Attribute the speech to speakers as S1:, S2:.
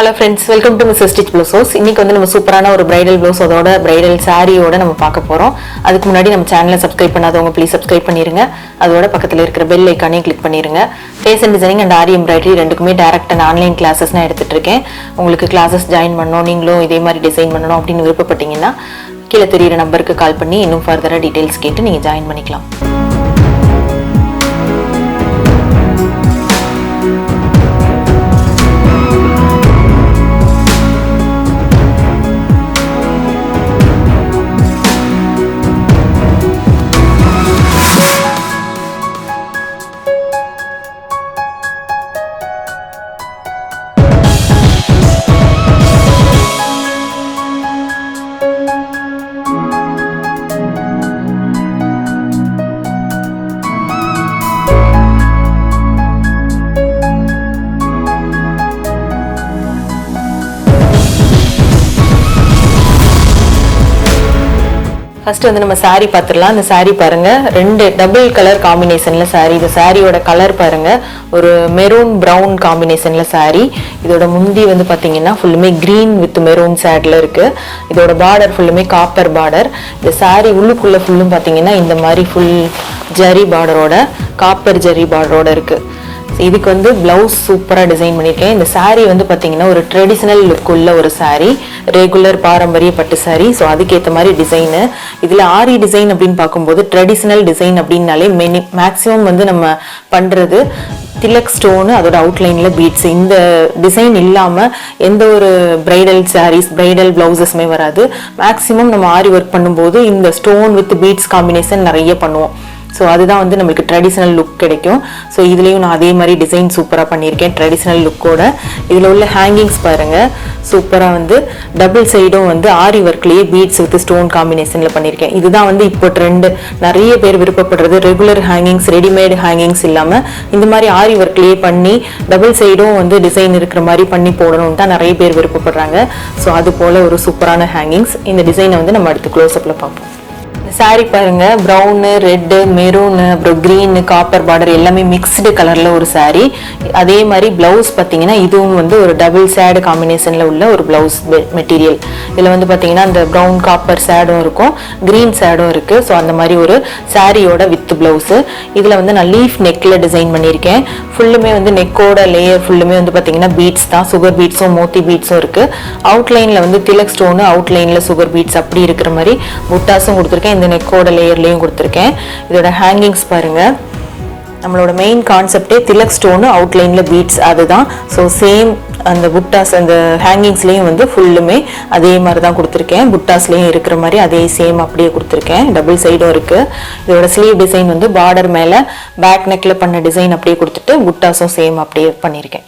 S1: Hello friends, welcome to Mrs. Stitch Blouse. இன்னைக்கு வந்து நம்ம சூப்பரான ஒரு bridal blouse அதோட bridal saree-யோட நம்ம பார்க்க போறோம். அதுக்கு முன்னாடி நம்ம சேனலை subscribe பண்ணாதவங்க please subscribe பண்ணிருங்க. அதோட பக்கத்துல இருக்கிற bell icon-ஐ click பண்ணிருங்க. Fashion designing and Aari embroidery ரெண்டுக்குமே direct and online classes நான் எடுத்துட்டு இருக்கேன். உங்களுக்கு classes join பண்ணனும், நீங்களும் இதே மாதிரி டிசைன் பண்ணனும் அப்படினு விருப்பப்பட்டீங்கன்னா கீழ தெரியுற நம்பருக்கு கால் பண்ணி இன்னும் further details கேட்டு நீங்க join பண்ணிக்கலாம். First வந்து நம்ம saree பாத்துறலாம். இந்த saree பாருங்க, ரெண்டு டபுள் கலர் காம்பினேஷன்ல saree. இந்த சாரியோட கலர் பாருங்க, ஒரு மெரூன் பிரவுன் காம்பினேஷன்ல saree. இதோட முந்தி வந்து பாத்தீங்கன்னா ஃபுல்லுமே green with maroon shadல இருக்கு. இதோட பார்டர் ஃபுல்லுமே காப்பர் பார்டர். இந்த saree உள்ளுக்குள்ள ஃபுல்லும் பாத்தீங்கன்னா இந்த மாதிரி ஃபுல் ஜரி பார்டரோட காப்பர் ஜரி பார்டரோட இருக்கு. இதுக்கு வந்து blouse சூப்பரா டிசைன் பண்ணிருக்கேன். இந்த saree வந்து பாத்தீங்கன்னா ஒரு ட்ரெடிஷனல் லுக் உள்ள ஒரு saree, ரெகுலர் பாரம்பரிய பட்டு saree. சோ அதுக்கு ஏத்த மாதிரி டிசைன். இதுல ஆரி டிசைன் அப்படினு பாக்கும்போது ட்ரெடிஷனல் டிசைன் அப்படினாலே மேக்ஸिमम வந்து நம்ம பண்றது திலக் ஸ்டோன் அதோட அவுட்லைன்ல பீட்ஸ். இந்த டிசைன் இல்லாம எந்த ஒரு பிரைடல் சாரீஸ் பிரைடல் பிளவுசஸ்மே வராது. மேக்ஸिमम நம்ம ஆரி ஒர்க் பண்ணும்போது இந்த ஸ்டோன் வித் பீட்ஸ் காம்பினேஷன் நிறைய பண்ணுவோம். ஸோ அதுதான் வந்து நம்மளுக்கு ட்ரெடிஷ்னல் லுக் கிடைக்கும். ஸோ இதுலேயும் நான் அதே மாதிரி டிசைன் சூப்பராக பண்ணியிருக்கேன் ட்ரெடிஷ்னல் லுக்கோட. இதில் உள்ள ஹேங்கிங்ஸ் பாருங்கள், சூப்பராக வந்து டபுள் சைடும் வந்து ஆரி ஒர்க்லேயே பீட்ஸ் வித் ஸ்டோன் காம்பினேஷனில் பண்ணியிருக்கேன். இதுதான் வந்து இப்போ ட்ரெண்டு, நிறைய பேர் விருப்பப்படுறது. ரெகுலர் ஹேங்கிங்ஸ், ரெடிமேட் ஹேங்கிங்ஸ் இல்லாமல் இந்த மாதிரி ஆரி ஒர்க்லேயே பண்ணி டபுள் சைடும் வந்து டிசைன் இருக்கிற மாதிரி பண்ணி போடணும்னு தான் நிறைய பேர் விருப்பப்படுறாங்க. ஸோ அது போல் ஒரு சூப்பரான ஹேங்கிங்ஸ். இந்த டிசைனை வந்து நம்ம அடுத்து க்ளோஸ்அப்பில் பார்ப்போம். சாரி பாருங்க, ப்ரௌனு, ரெட்டு, மெரூனு, அப்புறம் கிரீன், காப்பர் பார்டர் எல்லாமே மிக்ஸ்டு கலர்ல ஒரு சாரி. அதே மாதிரி பிளவுஸ் பார்த்தீங்கன்னா இதுவும் வந்து ஒரு டபுள் சேடு காம்பினேஷன்ல உள்ள ஒரு பிளவுஸ் மெட்டீரியல். இதில் வந்து பார்த்தீங்கன்னா அந்த ப்ரௌன் காப்பர் சேடும் இருக்கும், கிரீன் சேடும் இருக்கு. ஸோ அந்த மாதிரி ஒரு சாரியோட வித் பிளவுஸ். இதில் வந்து நான் லீஃப் நெக்ல டிசைன் பண்ணியிருக்கேன். ஃபுல்லுமே வந்து நெக்கோட லேயர் ஃபுல்லுமே வந்து பார்த்தீங்கன்னா பீட்ஸ் தான், சுகர் பீட்ஸும் மோத்தி பீட்ஸும் இருக்கு. அவுட்லைன்ல வந்து திலக் ஸ்டோனு, அவுட்லைன்ல சுகர் பீட்ஸ் அப்படி இருக்கிற மாதிரி புட்டாஸும் கொடுத்துருக்கேன். இந்த நெக்கோட லேயர்லயும் கொடுத்துருக்கேன். இதோட ஹேங்கிங்ஸ் பாருங்க, நம்மளோட மெயின் கான்செப்டே திலக் ஸ்டோனு அவுட்லைன்ல பீட்ஸ் அதுதான். ஸோ சேம் அந்த புட்டாஸ் அந்த ஹேங்கிங்ஸ்லேயும் வந்து ஃபுல்லுமே அதே மாதிரி தான் கொடுத்துருக்கேன். புட்டாஸ்லேயும் இருக்கிற மாதிரி அதே சேம் அப்படியே கொடுத்துருக்கேன். டபுள் சைடும் இருக்குது. இதோட ஸ்லீவ் டிசைன் வந்து பார்டர் மேலே பேக் நெக்கில் பண்ண டிசைன் அப்படியே கொடுத்துட்டு புட்டாஸும் சேம் அப்படியே பண்ணியிருக்கேன்.